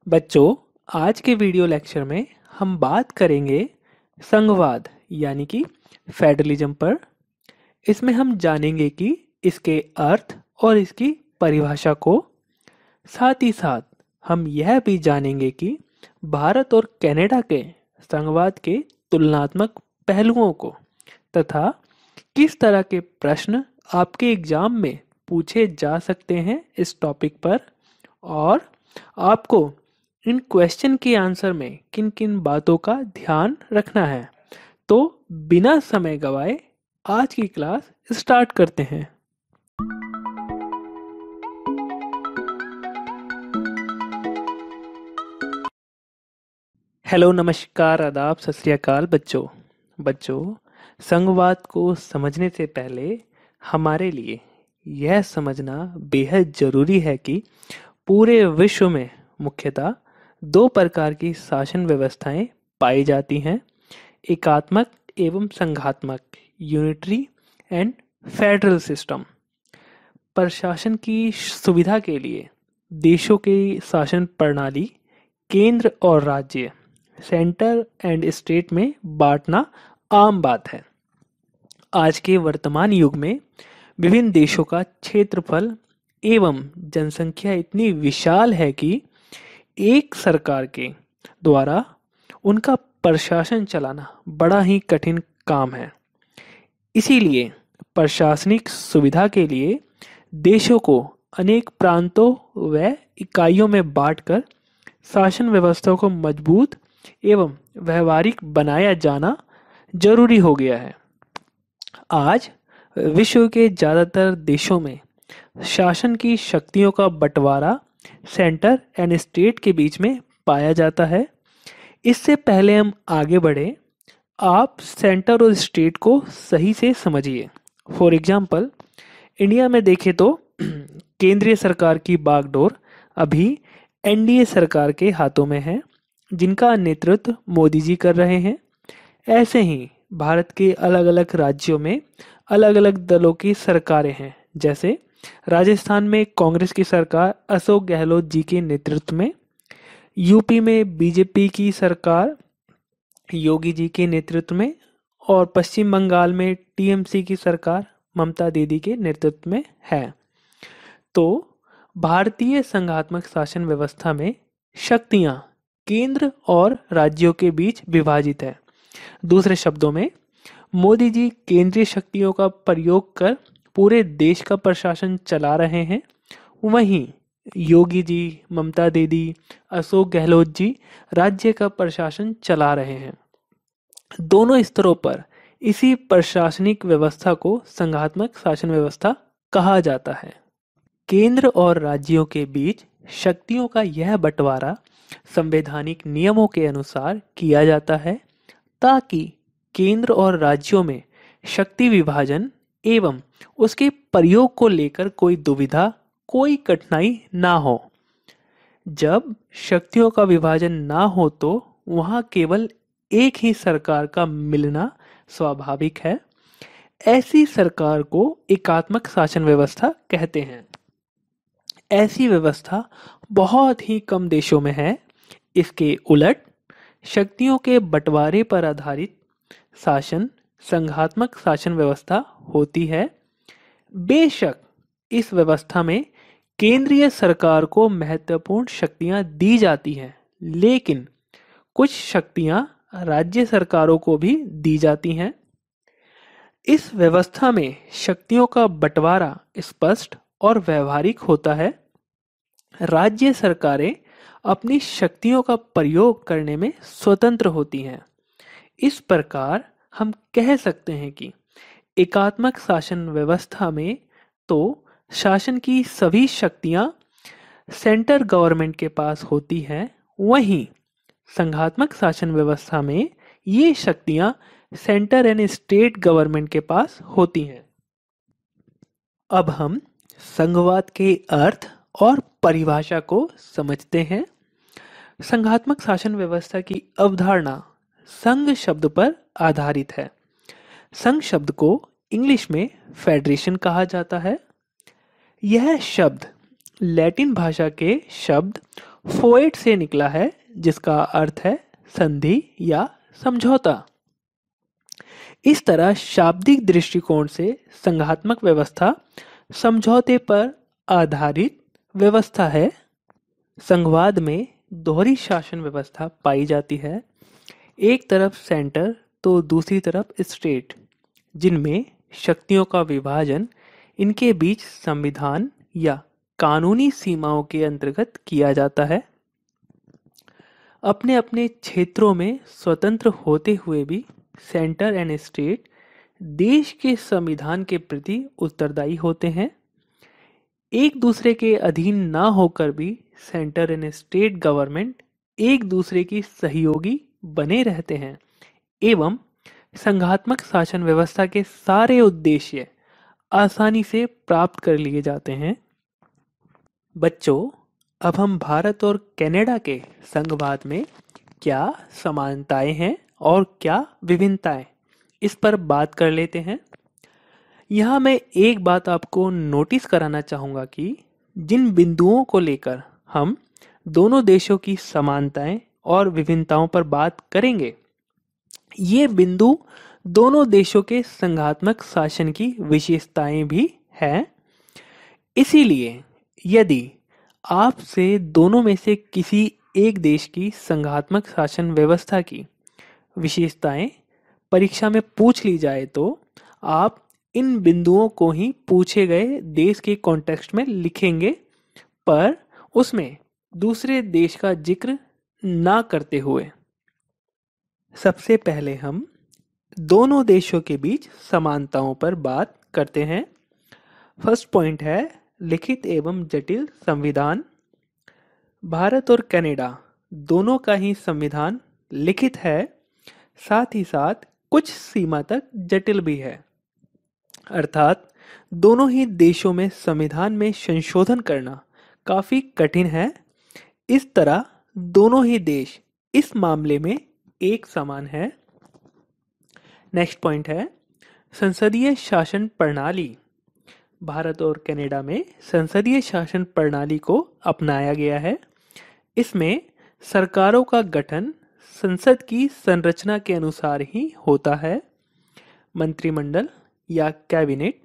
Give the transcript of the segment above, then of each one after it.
बच्चों, आज के वीडियो लेक्चर में हम बात करेंगे संघवाद यानी कि फेडरलिज्म पर। इसमें हम जानेंगे कि इसके अर्थ और इसकी परिभाषा को। साथ ही साथ हम यह भी जानेंगे कि भारत और कनाडा के संघवाद के तुलनात्मक पहलुओं को तथा किस तरह के प्रश्न आपके एग्जाम में पूछे जा सकते हैं इस टॉपिक पर, और आपको इन क्वेश्चन के आंसर में किन किन बातों का ध्यान रखना है। तो बिना समय गवाए आज की क्लास स्टार्ट करते हैं। हेलो, नमस्कार, आदाब, सत श्री अकाल बच्चों, संघवाद को समझने से पहले हमारे लिए यह समझना बेहद ज़रूरी है कि पूरे विश्व में मुख्यतः दो प्रकार की शासन व्यवस्थाएं पाई जाती हैं: एकात्मक एवं संघात्मक, यूनिटरी एंड फेडरल सिस्टम। प्रशासन की सुविधा के लिए देशों की शासन प्रणाली केंद्र और राज्य, सेंटर एंड स्टेट में बांटना आम बात है। आज के वर्तमान युग में विभिन्न देशों का क्षेत्रफल एवं जनसंख्या इतनी विशाल है कि एक सरकार के द्वारा उनका प्रशासन चलाना बड़ा ही कठिन काम है। इसीलिए प्रशासनिक सुविधा के लिए देशों को अनेक प्रांतों व इकाइयों में बांटकर शासन व्यवस्था को मजबूत एवं व्यवहारिक बनाया जाना जरूरी हो गया है। आज विश्व के ज़्यादातर देशों में शासन की शक्तियों का बंटवारा सेंटर एंड स्टेट के बीच में पाया जाता है। इससे पहले हम आगे बढ़े, आप सेंटर और स्टेट को सही से समझिए। फॉर एग्जांपल, इंडिया में देखें तो केंद्रीय सरकार की बागडोर अभी एनडीए सरकार के हाथों में है, जिनका नेतृत्व मोदी जी कर रहे हैं। ऐसे ही भारत के अलग अलग राज्यों में अलग अलग दलों की सरकारें हैं। जैसे राजस्थान में कांग्रेस की सरकार अशोक गहलोत जी के नेतृत्व में, यूपी में बीजेपी की सरकार योगी जी के नेतृत्व में, और पश्चिम बंगाल में टीएमसी की सरकार ममता दीदी के नेतृत्व में है। तो भारतीय संघात्मक शासन व्यवस्था में शक्तियां केंद्र और राज्यों के बीच विभाजित है। दूसरे शब्दों में, मोदी जी केंद्रीय शक्तियों का प्रयोग कर पूरे देश का प्रशासन चला रहे हैं, वहीं योगी जी, ममता दीदी, अशोक गहलोत जी राज्य का प्रशासन चला रहे हैं। दोनों स्तरों पर इसी प्रशासनिक व्यवस्था को संघात्मक शासन व्यवस्था कहा जाता है। केंद्र और राज्यों के बीच शक्तियों का यह बंटवारा संवैधानिक नियमों के अनुसार किया जाता है, ताकि केंद्र और राज्यों में शक्ति विभाजन एवं उसके प्रयोग को लेकर कोई दुविधा, कोई कठिनाई ना हो। जब शक्तियों का विभाजन ना हो तो वहां केवल एक ही सरकार का मिलना स्वाभाविक है। ऐसी सरकार को एकात्मक शासन व्यवस्था कहते हैं। ऐसी व्यवस्था बहुत ही कम देशों में है। इसके उलट शक्तियों के बंटवारे पर आधारित शासन संघात्मक शासन व्यवस्था होती है। बेशक इस व्यवस्था में केंद्रीय सरकार को महत्वपूर्ण शक्तियां दी जाती हैं, लेकिन कुछ शक्तियां राज्य सरकारों को भी दी जाती हैं। इस व्यवस्था में शक्तियों का बंटवारा स्पष्ट और व्यवहारिक होता है। राज्य सरकारें अपनी शक्तियों का प्रयोग करने में स्वतंत्र होती हैं। इस प्रकार हम कह सकते हैं कि एकात्मक शासन व्यवस्था में तो शासन की सभी शक्तियां सेंटर गवर्नमेंट के पास होती हैं, वहीं संघात्मक शासन व्यवस्था में ये शक्तियां सेंटर एंड स्टेट गवर्नमेंट के पास होती हैं। अब हम संघवाद के अर्थ और परिभाषा को समझते हैं। संघात्मक शासन व्यवस्था की अवधारणा संघ शब्द पर आधारित है। संघ शब्द को इंग्लिश में फेडरेशन कहा जाता है। यह शब्द लैटिन भाषा के शब्द फोएट से निकला है, जिसका अर्थ है संधि या समझौता। इस तरह शाब्दिक दृष्टिकोण से संघात्मक व्यवस्था समझौते पर आधारित व्यवस्था है। संघवाद में दोहरी शासन व्यवस्था पाई जाती है, एक तरफ सेंटर तो दूसरी तरफ स्टेट, जिनमें शक्तियों का विभाजन इनके बीच संविधान या कानूनी सीमाओं के अंतर्गत किया जाता है। अपने अपने क्षेत्रों में स्वतंत्र होते हुए भी सेंटर एंड स्टेट देश के संविधान के प्रति उत्तरदायी होते हैं। एक दूसरे के अधीन ना होकर भी सेंटर एंड स्टेट गवर्नमेंट एक दूसरे की सहयोगी बने रहते हैं एवं संघात्मक शासन व्यवस्था के सारे उद्देश्य आसानी से प्राप्त कर लिए जाते हैं। बच्चों, अब हम भारत और कनाडा के संघवाद में क्या समानताएं हैं और क्या विभिन्नताएं, इस पर बात कर लेते हैं। यहाँ मैं एक बात आपको नोटिस कराना चाहूँगा कि जिन बिंदुओं को लेकर हम दोनों देशों की समानताएं और विभिन्नताओं पर बात करेंगे, ये बिंदु दोनों देशों के संघात्मक शासन की विशेषताएं भी हैं। इसीलिए यदि आपसे दोनों में से किसी एक देश की संघात्मक शासन व्यवस्था की विशेषताएं परीक्षा में पूछ ली जाए तो आप इन बिंदुओं को ही पूछे गए देश के कॉन्टेक्स्ट में लिखेंगे, पर उसमें दूसरे देश का जिक्र ना करते हुए। सबसे पहले हम दोनों देशों के बीच समानताओं पर बात करते हैं। फर्स्ट पॉइंट है लिखित एवं जटिल संविधान। भारत और कनाडा दोनों का ही संविधान लिखित है, साथ ही साथ कुछ सीमा तक जटिल भी है। अर्थात दोनों ही देशों में संविधान में संशोधन करना काफी कठिन है। इस तरह दोनों ही देश इस मामले में एक समान है। नेक्स्ट पॉइंट है संसदीय शासन प्रणाली। भारत और कनाडा में संसदीय शासन प्रणाली को अपनाया गया है। इसमें सरकारों का गठन संसद की संरचना के अनुसार ही होता है। मंत्रिमंडल या कैबिनेट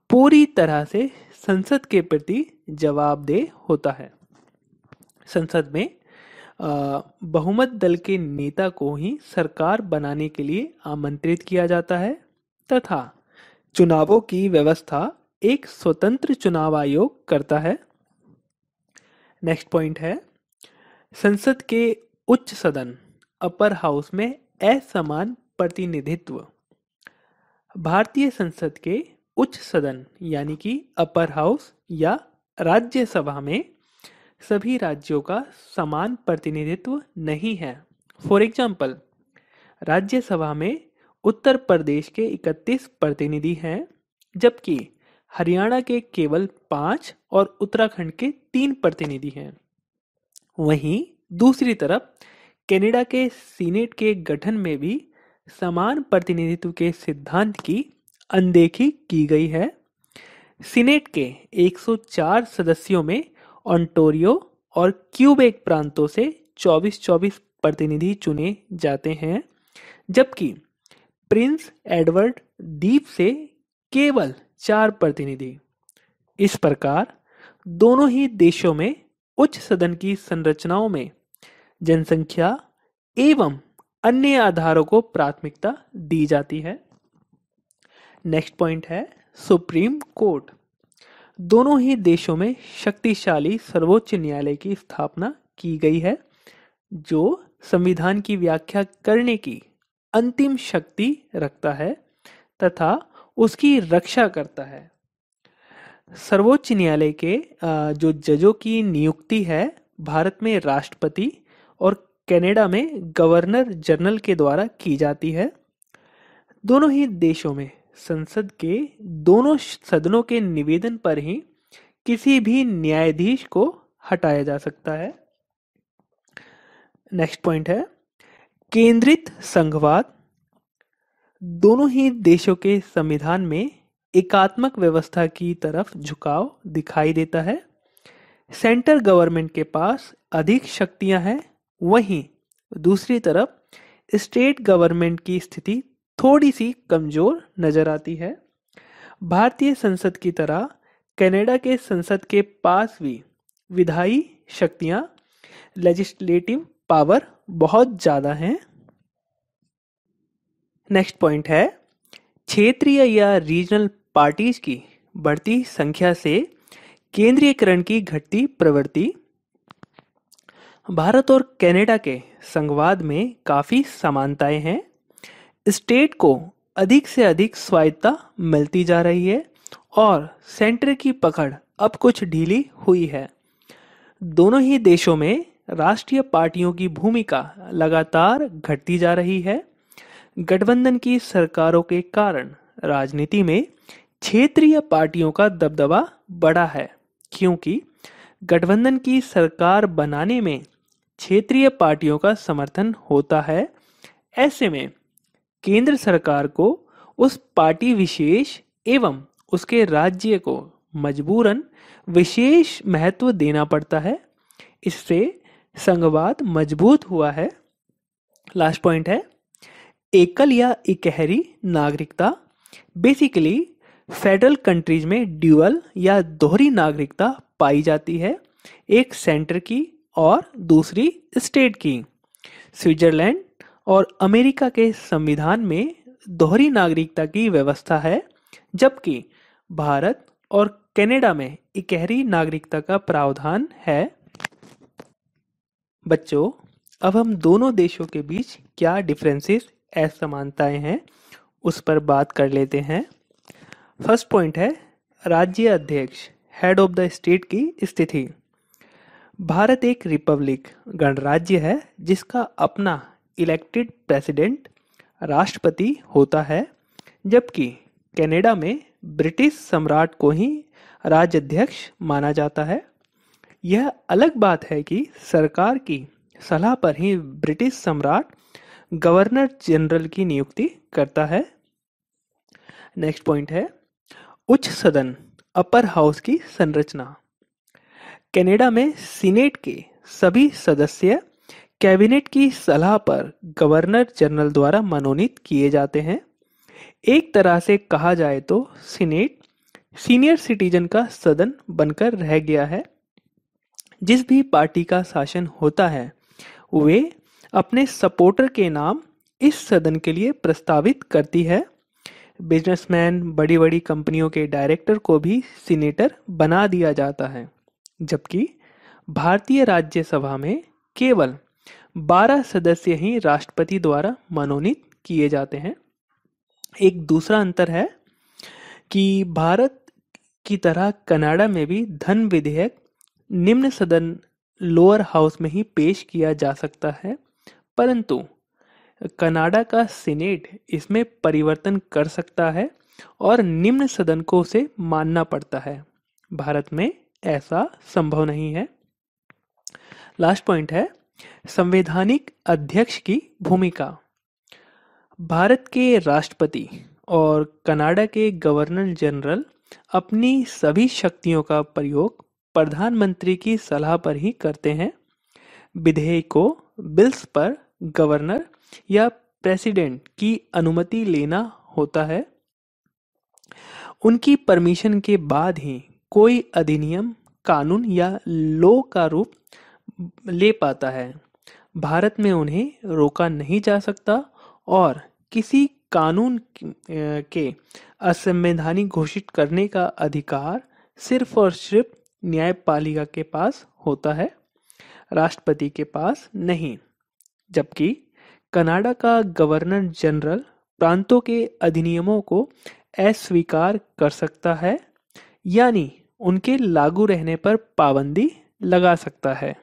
पूरी तरह से संसद के प्रति जवाबदेह होता है। संसद में बहुमत दल के नेता को ही सरकार बनाने के लिए आमंत्रित किया जाता है तथा चुनावों की व्यवस्था एक स्वतंत्र चुनाव आयोग करता है। नेक्स्ट पॉइंट है संसद के उच्च सदन अपर हाउस में असमान प्रतिनिधित्व। भारतीय संसद के उच्च सदन यानी कि अपर हाउस या राज्यसभा में सभी राज्यों का समान प्रतिनिधित्व नहीं है। फॉर एग्जाम्पल, राज्यसभा में उत्तर प्रदेश के 31 प्रतिनिधि हैं, जबकि हरियाणा के केवल 5 और उत्तराखंड के 3 प्रतिनिधि हैं। वहीं दूसरी तरफ कनाडा के सीनेट के गठन में भी समान प्रतिनिधित्व के सिद्धांत की अनदेखी की गई है। सीनेट के 104 सदस्यों में ओंटारियो और क्यूबेक प्रांतों से 24-24 प्रतिनिधि चुने जाते हैं, जबकि प्रिंस एडवर्ड द्वीप से केवल 4 प्रतिनिधि। इस प्रकार दोनों ही देशों में उच्च सदन की संरचनाओं में जनसंख्या एवं अन्य आधारों को प्राथमिकता दी जाती है। नेक्स्ट पॉइंट है सुप्रीम कोर्ट। दोनों ही देशों में शक्तिशाली सर्वोच्च न्यायालय की स्थापना की गई है, जो संविधान की व्याख्या करने की अंतिम शक्ति रखता है तथा उसकी रक्षा करता है। सर्वोच्च न्यायालय के जो जजों की नियुक्ति है भारत में राष्ट्रपति और कनाडा में गवर्नर जनरल के द्वारा की जाती है। दोनों ही देशों में संसद के दोनों सदनों के निवेदन पर ही किसी भी न्यायाधीश को हटाया जा सकता है। नेक्स्ट पॉइंट है केंद्रित संघवाद। दोनों ही देशों के संविधान में एकात्मक व्यवस्था की तरफ झुकाव दिखाई देता है। सेंट्रल गवर्नमेंट के पास अधिक शक्तियां हैं, वहीं दूसरी तरफ स्टेट गवर्नमेंट की स्थिति थोड़ी सी कमजोर नजर आती है। भारतीय संसद की तरह कनाडा के संसद के पास भी विधायी शक्तियां, लेजिस्लेटिव पावर बहुत ज़्यादा हैं। नेक्स्ट पॉइंट है, क्षेत्रीय या रीजनल पार्टीज की बढ़ती संख्या से केंद्रीयकरण की घटती प्रवृत्ति। भारत और कनाडा के संघवाद में काफ़ी समानताएं हैं। स्टेट को अधिक से अधिक स्वायत्तता मिलती जा रही है और सेंटर की पकड़ अब कुछ ढीली हुई है। दोनों ही देशों में राष्ट्रीय पार्टियों की भूमिका लगातार घटती जा रही है। गठबंधन की सरकारों के कारण राजनीति में क्षेत्रीय पार्टियों का दबदबा बढ़ा है, क्योंकि गठबंधन की सरकार बनाने में क्षेत्रीय पार्टियों का समर्थन होता है। ऐसे में केंद्र सरकार को उस पार्टी विशेष एवं उसके राज्य को मजबूरन विशेष महत्व देना पड़ता है। इससे संघवाद मजबूत हुआ है। लास्ट पॉइंट है, एकल या इकहरी नागरिकता। बेसिकली फेडरल कंट्रीज में ड्यूअल या दोहरी नागरिकता पाई जाती है, एक सेंटर की और दूसरी स्टेट की। स्विट्जरलैंड और अमेरिका के संविधान में दोहरी नागरिकता की व्यवस्था है, जबकि भारत और कनाडा में इकहरी नागरिकता का प्रावधान है। बच्चों, अब हम दोनों देशों के बीच क्या डिफरेंसेस, असमानताएं हैं, उस पर बात कर लेते हैं। फर्स्ट पॉइंट है, राज्य अध्यक्ष, हेड ऑफ द स्टेट की स्थिति। भारत एक रिपब्लिक गणराज्य है जिसका अपना इलेक्टेड प्रेसिडेंट, राष्ट्रपति होता है, जबकि कनाडा में ब्रिटिश सम्राट को ही राज्याध्यक्ष माना जाता है। यह अलग बात है कि सरकार की सलाह पर ही ब्रिटिश सम्राट गवर्नर जनरल की नियुक्ति करता है। नेक्स्ट पॉइंट है, उच्च सदन, अपर हाउस की संरचना। कनाडा में सीनेट के सभी सदस्य कैबिनेट की सलाह पर गवर्नर जनरल द्वारा मनोनीत किए जाते हैं। एक तरह से कहा जाए तो सीनेट सीनियर सिटीजन का सदन बनकर रह गया है। जिस भी पार्टी का शासन होता है, वे अपने सपोर्टर के नाम इस सदन के लिए प्रस्तावित करती है। बिजनेसमैन, बड़ी बड़ी कंपनियों के डायरेक्टर को भी सीनेटर बना दिया जाता है, जबकि भारतीय राज्यसभा में केवल 12 सदस्य ही राष्ट्रपति द्वारा मनोनीत किए जाते हैं। एक दूसरा अंतर है कि भारत की तरह कनाडा में भी धन विधेयक निम्न सदन, लोअर हाउस में ही पेश किया जा सकता है, परंतु कनाडा का सीनेट इसमें परिवर्तन कर सकता है और निम्न सदन को उसे मानना पड़ता है। भारत में ऐसा संभव नहीं है। लास्ट पॉइंट है, संवैधानिक अध्यक्ष की भूमिका। भारत के राष्ट्रपति और कनाडा के गवर्नर जनरल अपनी सभी शक्तियों का प्रयोग प्रधानमंत्री की सलाह पर ही करते हैं। विधेयकों, बिल्स पर गवर्नर या प्रेसिडेंट की अनुमति लेना होता है। उनकी परमिशन के बाद ही कोई अधिनियम, कानून या लॉ का रूप ले पाता है। भारत में उन्हें रोका नहीं जा सकता और किसी कानून के असंवैधानिक घोषित करने का अधिकार सिर्फ और सिर्फ न्यायपालिका के पास होता है, राष्ट्रपति के पास नहीं। जबकि कनाडा का गवर्नर जनरल प्रांतों के अधिनियमों को अस्वीकार कर सकता है, यानी उनके लागू रहने पर पाबंदी लगा सकता है।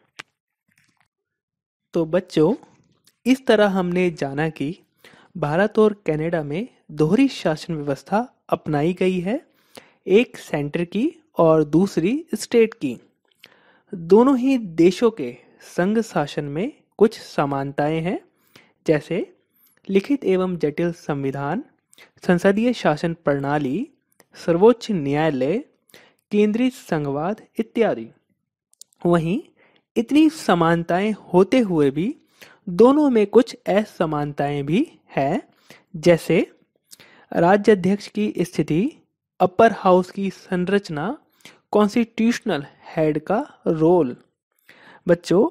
तो बच्चों, इस तरह हमने जाना कि भारत और कनाडा में दोहरी शासन व्यवस्था अपनाई गई है, एक सेंटर की और दूसरी स्टेट की। दोनों ही देशों के संघ शासन में कुछ समानताएं हैं, जैसे लिखित एवं जटिल संविधान, संसदीय शासन प्रणाली, सर्वोच्च न्यायालय, केंद्रीय संघवाद इत्यादि। वहीं इतनी समानताएं होते हुए भी दोनों में कुछ असमानताएं भी हैं, जैसे राज्याध्यक्ष की स्थिति, अपर हाउस की संरचना, कॉन्स्टिट्यूशनल हेड का रोल। बच्चों,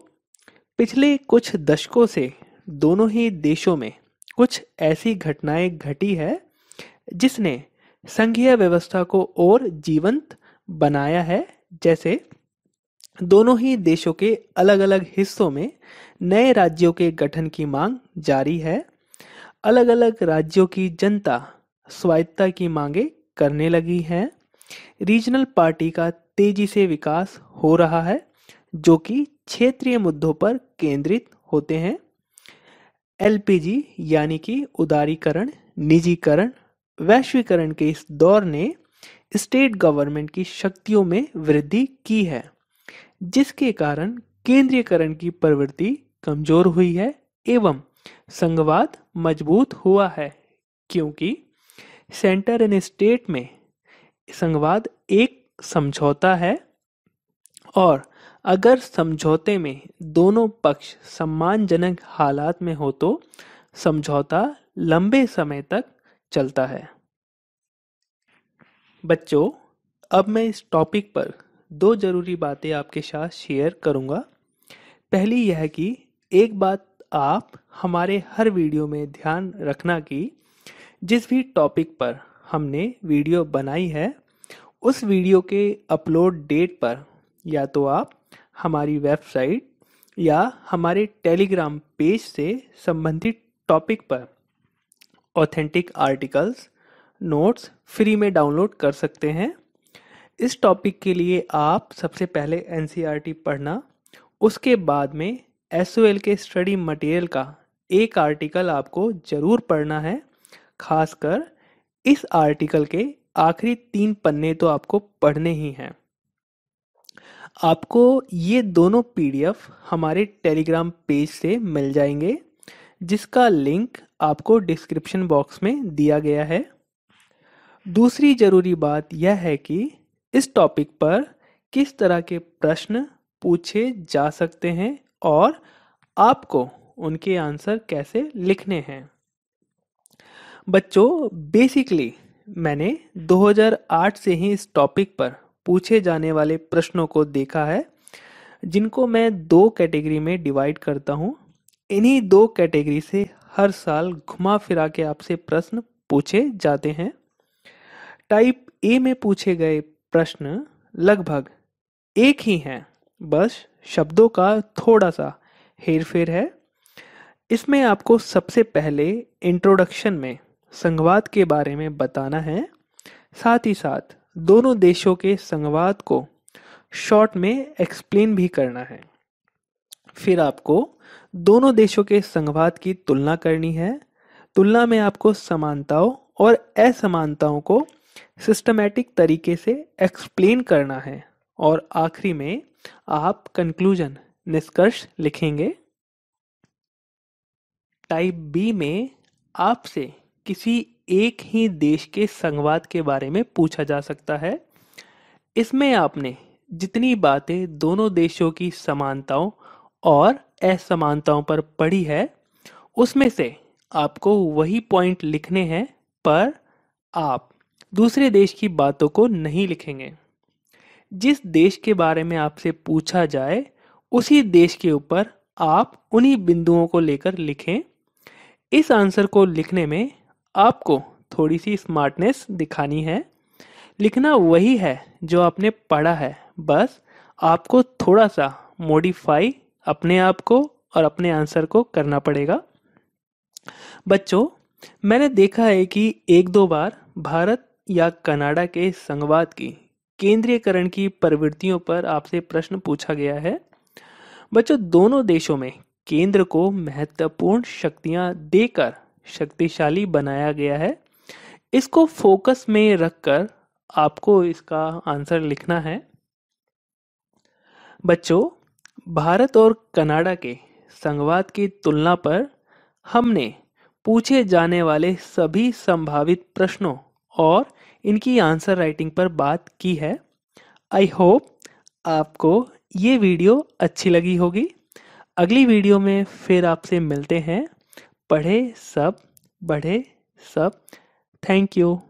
पिछले कुछ दशकों से दोनों ही देशों में कुछ ऐसी घटनाएं घटी है जिसने संघीय व्यवस्था को और जीवंत बनाया है। जैसे दोनों ही देशों के अलग-अलग हिस्सों में नए राज्यों के गठन की मांग जारी है। अलग-अलग राज्यों की जनता स्वायत्तता की मांगे करने लगी है। रीजनल पार्टी का तेजी से विकास हो रहा है, जो कि क्षेत्रीय मुद्दों पर केंद्रित होते हैं। एलपीजी यानी कि उदारीकरण, निजीकरण, वैश्वीकरण के इस दौर ने स्टेट गवर्नमेंट की शक्तियों में वृद्धि की है, जिसके कारण केंद्रीयकरण की प्रवृत्ति कमजोर हुई है एवं संघवाद मजबूत हुआ है, क्योंकि सेंटर एंड स्टेट में संघवाद एक समझौता है और अगर समझौते में दोनों पक्ष सम्मानजनक हालात में हो तो समझौता लंबे समय तक चलता है। बच्चों, अब मैं इस टॉपिक पर दो जरूरी बातें आपके साथ शेयर करूंगा। पहली यह कि एक बात आप हमारे हर वीडियो में ध्यान रखना कि जिस भी टॉपिक पर हमने वीडियो बनाई है, उस वीडियो के अपलोड डेट पर या तो आप हमारी वेबसाइट या हमारे टेलीग्राम पेज से संबंधित टॉपिक पर ऑथेंटिक आर्टिकल्स, नोट्स फ्री में डाउनलोड कर सकते हैं। इस टॉपिक के लिए आप सबसे पहले एनसीईआरटी पढ़ना, उसके बाद में एसओएल के स्टडी मटेरियल का एक आर्टिकल आपको जरूर पढ़ना है। खासकर इस आर्टिकल के आखिरी 3 पन्ने तो आपको पढ़ने ही हैं। आपको ये दोनों पीडीएफ हमारे टेलीग्राम पेज से मिल जाएंगे, जिसका लिंक आपको डिस्क्रिप्शन बॉक्स में दिया गया है। दूसरी जरूरी बात यह है कि इस टॉपिक पर किस तरह के प्रश्न पूछे जा सकते हैं और आपको उनके आंसर कैसे लिखने हैं। बच्चों, बेसिकली मैंने 2008 से ही इस टॉपिक पर पूछे जाने वाले प्रश्नों को देखा है, जिनको मैं 2 कैटेगरी में डिवाइड करता हूँ। इन्हीं 2 कैटेगरी से हर साल घुमा फिरा के आपसे प्रश्न पूछे जाते हैं। टाइप ए में पूछे गए प्रश्न लगभग एक ही हैं, बस शब्दों का थोड़ा सा हेरफेर है। इसमें आपको सबसे पहले इंट्रोडक्शन में संघवाद के बारे में बताना है, साथ ही साथ दोनों देशों के संघवाद को शॉर्ट में एक्सप्लेन भी करना है। फिर आपको दोनों देशों के संघवाद की तुलना करनी है। तुलना में आपको समानताओं और असमानताओं को सिस्टमैटिक तरीके से एक्सप्लेन करना है और आखिरी में आप कंक्लूजन, निष्कर्ष लिखेंगे। टाइप बी में आपसे किसी एक ही देश के संघवाद के बारे में पूछा जा सकता है। इसमें आपने जितनी बातें दोनों देशों की समानताओं और असमानताओं पर पढ़ी है, उसमें से आपको वही पॉइंट लिखने हैं, पर आप दूसरे देश की बातों को नहीं लिखेंगे। जिस देश के बारे में आपसे पूछा जाए, उसी देश के ऊपर आप उन्हीं बिंदुओं को लेकर लिखें। इस आंसर को लिखने में आपको थोड़ी सी स्मार्टनेस दिखानी है। लिखना वही है जो आपने पढ़ा है, बस आपको थोड़ा सा मॉडिफाई अपने आप को और अपने आंसर को करना पड़ेगा। बच्चों, मैंने देखा है कि 1-2 बार भारत या कनाडा के संघवाद की केंद्रीयकरण की प्रवृत्तियों पर आपसे प्रश्न पूछा गया है। बच्चों, दोनों देशों में केंद्र को महत्वपूर्ण शक्तियां देकर शक्तिशाली बनाया गया है। इसको फोकस में रखकर आपको इसका आंसर लिखना है। बच्चों, भारत और कनाडा के संघवाद की तुलना पर हमने पूछे जाने वाले सभी संभावित प्रश्नों और इनकी आंसर राइटिंग पर बात की है। आई होप आपको ये वीडियो अच्छी लगी होगी। अगली वीडियो में फिर आपसे मिलते हैं। पढ़े सब, बढ़े सब। Thank you.